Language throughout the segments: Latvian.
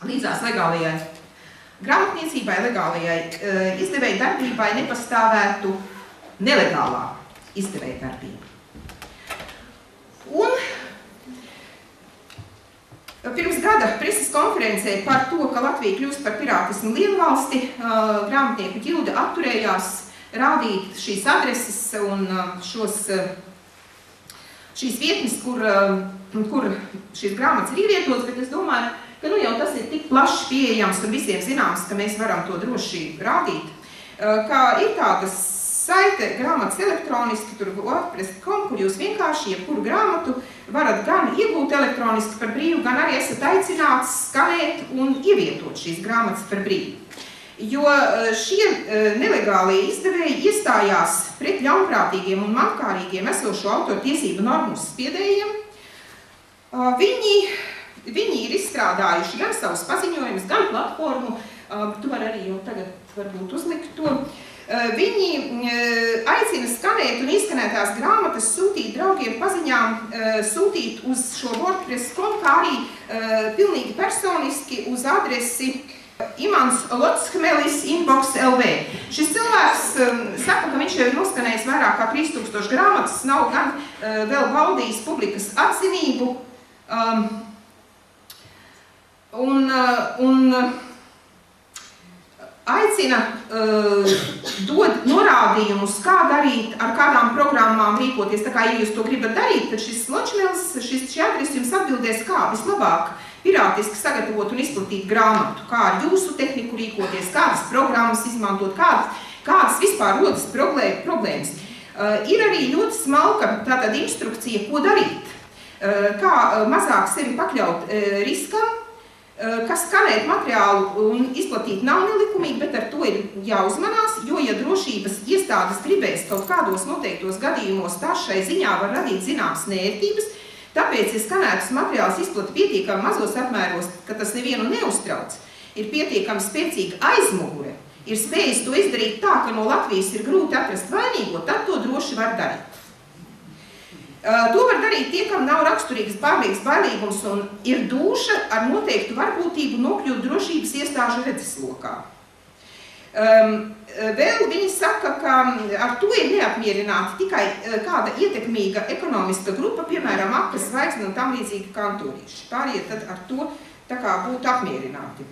līdzās legālajai grāmatniecībai, legālajai izdevēja darbībai nepastāvētu nelegālā izdevēja darbība. Un pirms gada preses konferencē par to, ka Latvija kļūst par pirātismu lielvalsti, grāmatnieku ģilde atturējās rādīt šīs adreses un šīs vietnes, kur šīs grāmatas ir ievietotas, bet es domāju, ka jau tas ir tik plaši pieejams un visiem zināms, ka mēs varam to droši rādīt, ka ir tādas saite grāmatas elektroniski, tur WordPress.com, kur jūs vienkārši jebkuru grāmatu varat gan iegūt elektroniski par brīvu, gan arī esat aicināts skanēt un ievietot šīs grāmatas par brīvu. Jo šie nelegālie izdevēji iestājās pret ļaunprātīgiem un mankārīgiem esošo autortiesību normu spiedējiem. Viņi ir izstrādājuši gan savus paziņojumus, gan platformu, tu vari arī jau tagad varbūt uzlikt to. Viņi aicina skanēt un izskanētās grāmatas sūtīt draugiem paziņām, sūtīt uz šo WordPress.com, kā arī pilnīgi personiski uz adresi Imants Lotshmelis inbox LV. Šis cilvēks saka, ka viņš jau ir noskanējis vairāk kā 3000 grāmatas, nav gan vēl baudījis publikas atzinību un aicina dod norādījumus, kā darīt, ar kādām programmām rīkoties. Tā kā, ja jūs to gribat darīt, tad šis Lotshmelis, šī adrese jums atbildēs, kā vislabāk pirātiski sagatavot un izplatīt grāmatu, kā ar jūsu tehniku rīkoties, kādas programmas izmantot, kādas vispār rodas problēmas. Ir arī ļoti smalka tātad instrukcija, ko darīt, kā mazāk sevi pakļaut riskam, ka skanēt materiālu un izplatīt nav nelikumīgi, bet ar to ir jāuzmanās, jo, ja drošības iestādes gribēs kaut kādos noteiktos gadījumos, tā šai ziņā var radīt zināmas nērtības, tāpēc, ja skanētus materiālus izplata pietiekami mazos apmēros, ka tas nevienu neuztrauc, ir pietiekami spēcīga aizmugure, ir spējis to izdarīt tā, ka no Latvijas ir grūti atrast vainīgo, tad to droši var darīt. To var darīt tie, kam nav raksturīgs pārliekas bailīgums un ir dūša ar noteiktu varbūtību nokļūt drošības iestāžu redzeslokā. Vēl viņi saka, ka ar to ir neapmierināti tikai kāda ietekmīga ekonomiska grupa, piemēram, Akas zvaigzne un tam līdzīgi kantorīši. Pārējie tad ar to tā kā būtu apmierināti.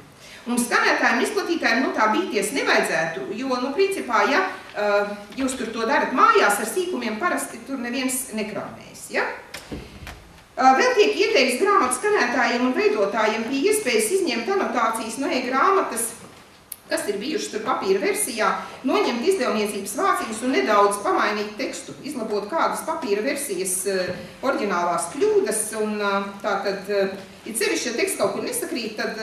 Un skanētājiem un izplatītājiem tā bīties nevajadzētu, jo, principā, ja jūs tur to darat mājās ar sīkumiem, parasti tur neviens nekrāmējas, ja? Vēl tiek ieteikts grāmatu skanētājiem un veidotājiem pie iespējas izņemt anotācijas no e-grāmatas, kas ir bijuši tur papīra versijā, noņemt izdevniecības vāciņus un nedaudz pamainīt tekstu, izlabot kādas papīra versijas oriģinālās kļūdas, un tātad, ja sevišķi, ja teksts kaut kur nesakrīt, tad,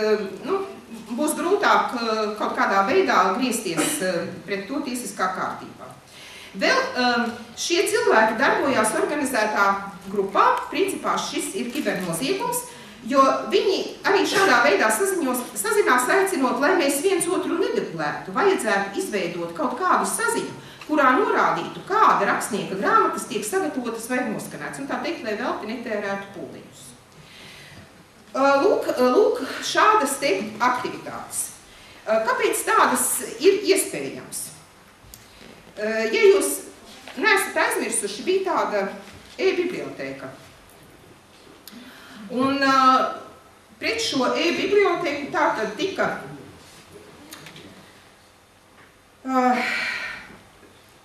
būs grūtāk kaut kādā veidā griezties pret to tiesiskā kārtībā. Vēl šie cilvēki darbojās organizētā grupā, principā šis ir kibernoziegums, jo viņi arī šādā veidā sazinās aicinot, lai mēs viens otru nedublētu, vajadzētu izveidot kaut kādu saziņu, kurā norādītu, kāda rakstnieka grāmatas tiek sagatavotas vai noskanētas, un tā teikt, lai velti netērētu pūliņus. Lūk, šādas te aktivitātes. Kāpēc tādas ir iespējams? Ja jūs neesat aizmirsuši, bija tāda e-biblioteka. Un pret šo e-biblioteku tātad tika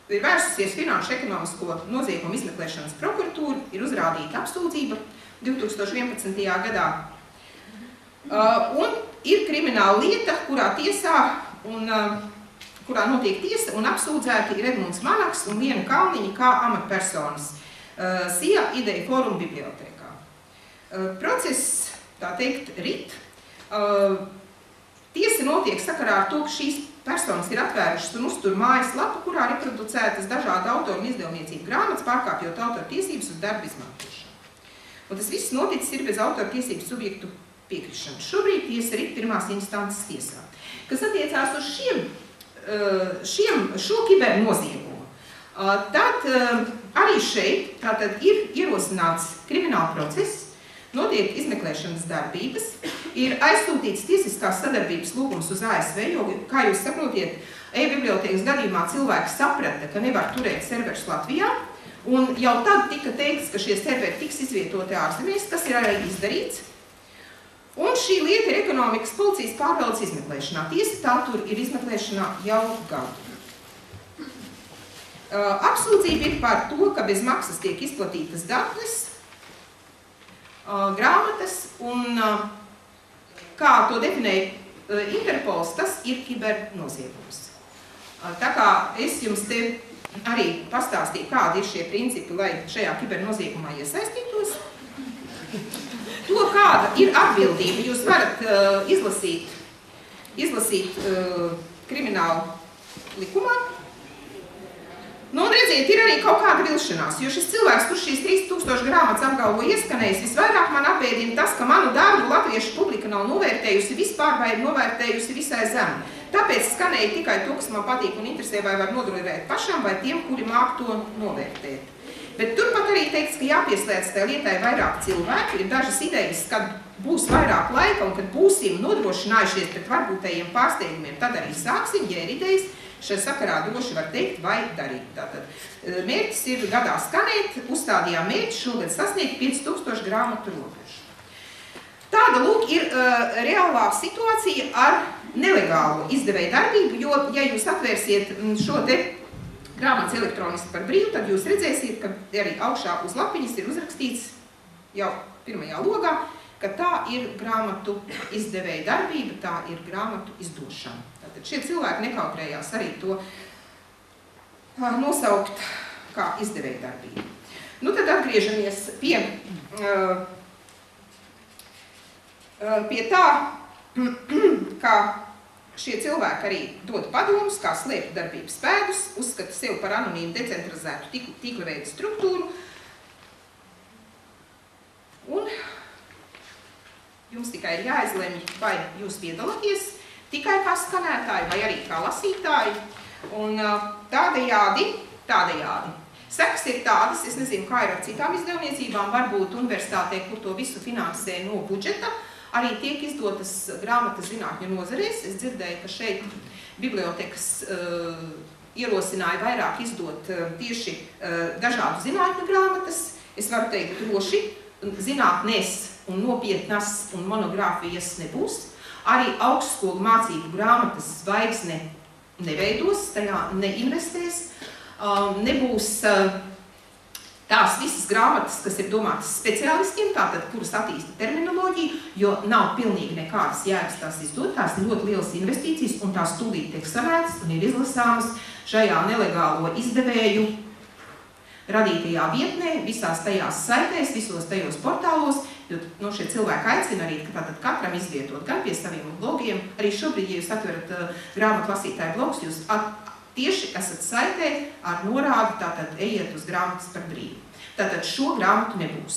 ir vērsusies Finanšu ekonomisko noziegumu izmeklēšanas prokuratūra, ir uzrādīta apsūdzība 2011. gadā. Un ir krimināla lieta, kurā tiesā un kurā notiek tiesa un apsūdzēti ir Edmunds Manaks un Liena Kalniņa kā amatpersonas SIA Ideja Fóruma bibliotēkā. Process, tā teikt, rit. Tiesa notiek sakarā ar to, ka šīs personas ir atvērušas un uztur mājaslapu, kurā reproducētas dažādi autori un izdevniecību grāmatas, pārkāpjot autora tiesības uz darbu izmantošanu. Un tas viss noticis ir bez autora tiesības subjektu piekrišanas. Šobrīd tiesa rit pirmās instances tiesā. Kas attiecās uz šo kibernoziegumu, tad arī šeit tātad ir ierosināts krimināla process. notiek izmeklēšanas darbības, ir aizsūtīts tiesiskās sadarbības lūgums uz ASV, jo, kā jūs saprotiet, e-bibliotēkas gadījumā cilvēki saprata, ka nevar turēt serverus Latvijā, un jau tad tika teikts, ka šie serveri tiks izvietoti ārzemēs, tas ir arī izdarīts. Un šī lieta ir ekonomikas policijas pārvaldes izmeklēšanā. Tiesa tā tur ir izmeklēšanā jau gadu. Apsūdzība ir par to, ka bez maksas tiek izplatītas datnes, grāmatas, un kā to definēja Interpols, tas ir kibernoziegums. Tā kā es jums te arī pastāstīju, kādi ir šie principi, lai šajā kibernoziegumā iesaistītos. To, kāda ir atbildība, jūs varat izlasīt kriminālu likumā. Nu, un redziet, ir arī kaut kāda vilšanās, jo šis cilvēks, kurš šīs 3000 grāmatas apgalvo ieskanējis, visvairāk man apbēdina tas, ka manu darbu latviešu publika nav novērtējusi vispār vai novērtējusi visai zemi. Tāpēc skanēja tikai to, kas man patīk un interesē, vai var nodrošināt pašam, vai tiem, kuri māk to novērtēt. Bet turpat arī teikts, ka jāpieslēdz tajā lietai vairāk cilvēku, ir dažas idejas, kad būs vairāk laika un kad būsim nodrošinājušies pret varbūtējiem pārsteigumiem, tad arī sāksim, ja ir idejas, šajā sakarā droši var teikt vai darīt. Tātad mērķis ir gadā skanēt, uzstādījām mērķi šogad sasniegt 5000 grāmatu robežu. Tāda, lūk, ir reālā situācija ar nelegālo izdevēju darbību, jo, ja jūs atvērsiet šo te grāmatas elektroniski par brīvu, tad jūs redzēsiet, ka arī augšā uz lapiņas ir uzrakstīts jau pirmajā logā, ka tā ir grāmatu izdevēja darbība, tā ir grāmatu izdošana. Tātad šie cilvēki nekautrējās arī to nosaukt kā izdevēja darbību. Nu tad atgriežamies pie tā, kā šie cilvēki arī dod padomus, kā slēpt darbības pēdus, uzskata sevi par anonīmu decentralizētu tīkla veidu struktūru. Un jums tikai ir jāizlemj, vai jūs piedalāties tikai kā skanētāji vai arī kā lasītāji. Un tādējādi. Sekas ir tādas, es nezinu, kā ir ar citām izdevniecībām, varbūt universitātē, kur to visu finansē no budžeta, arī tiek izdotas grāmatas zinātņu nozarēs. Es dzirdēju, ka šeit bibliotekas ierosināja vairāk izdot tieši dažādu zinātņu grāmatas. Es varu teikt droši, zinātnēs un nopietnas un monogrāfijas nebūs. Arī augstskolu mācību grāmatas zvaigzne neveidos, tajā neinvestēs. Nebūs tās visas grāmatas, kas ir domātas speciālistiem, tātad, kuras attīsta terminoloģiju, jo nav pilnīgi nekādas jēgas tās izdot, tās ir ļoti lielas investīcijas, un tās tūlīt tiek savērtas un ir izlasāmas šajā nelegālo izdevēju radītajā vietnē, visās tajās saitēs, visos tajos portālos, jo šie cilvēki aicina arī, ka tātad katram izvietot gan pie saviem blogiem, arī šobrīd, ja jūs atverat grāmatu lasītāju blogus, jūs tieši esat saitē ar norādi, tātad ejiet uz grāmatas par brīvu. Tātad šo grāmatu nebūs.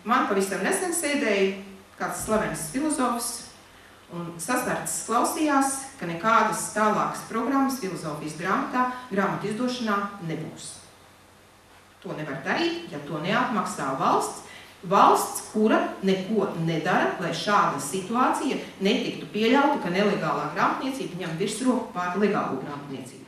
Man pavisam nesen sēdēja kāds slavens filozofs un sastarts klausījās, ka nekādas tālākas programmas filozofijas grāmatu izdošanā nebūs. To nevar darīt, ja to neatmaksā valsts, kura neko nedara, lai šāda situācija netiktu pieļauta, ka nelegālā grāmatniecība ņem virsroku pār legālo grāmatniecību.